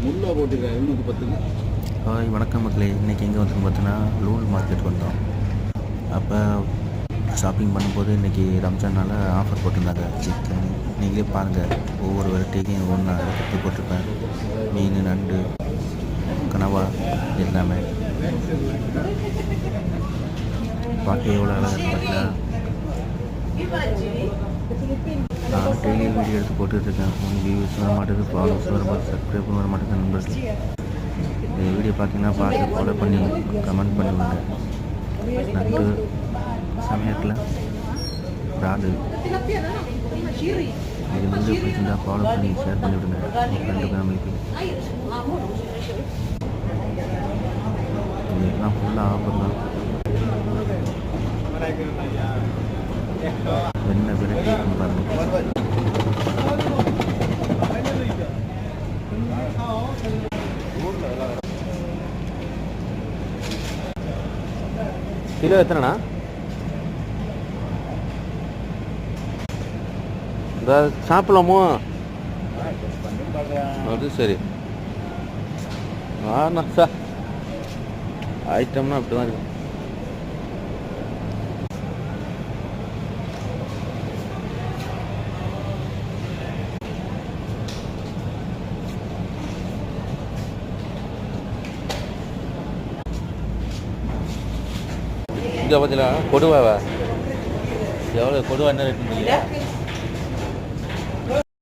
முள்ளா போட்டிருக்காரு 210க்கு. ஹாய் வணக்கம் மக்களே. இன்றைக்கி எங்கே வந்து பார்த்தோன்னா லூல் மார்க்கெட் வந்தோம். அப்போ ஷாப்பிங் பண்ணும்போது இன்றைக்கி ரம்ஜானால் ஆஃபர் போட்டிருந்தாங்க. சிக்கன் நீங்களே பாருங்கள், ஒவ்வொரு வெரைட்டிக்கும் ஒவ்வொன்றா எடுத்து போட்டிருப்பேன். மீன், நண்டு, கனவா எல்லாமே பார்க்க எவ்வளோ அழகாக இருக்கு பார்த்தீங்களா. நான் டெய்லி வீடியோ எடுத்து போட்டுட்ருக்கேன். உங்கள் வியூஸ் வர மாட்டேது, ஃபாலோஸ் வர மாட்டேது, சப்ஸ்கிரைப் வர மாட்டேது. நண்பர்கள் இந்த வீடியோ பார்த்தீங்கன்னா பார்த்து ஃபாலோ பண்ணி கமெண்ட் பண்ணிவிடுங்க. நண்டு சமயத்தில் இறால் இது வீடியோ பிடிச்சிருந்தா ஃபாலோ பண்ணி ஷேர் பண்ணிவிடுங்க உங்கள் ஃப்ரெண்டு ஃபேமிலிக்கு. இதெல்லாம் ஃபுல்லாக ஆஃபர் தான். என்ன வெரைட்டி இருக்குன்னு பாருங்கள். கிலோ எத்தனைண்ணா? இந்த சாப்பிடலாமோ? அது சரி. ஆண்ணா சார் ஐட்டம்னா அப்படி தான் இருக்கு. இங்கே பார்த்தீங்களா கொடுவாவா? எவ்வளோ கொடுவா என்ன ரேட்டுன்னு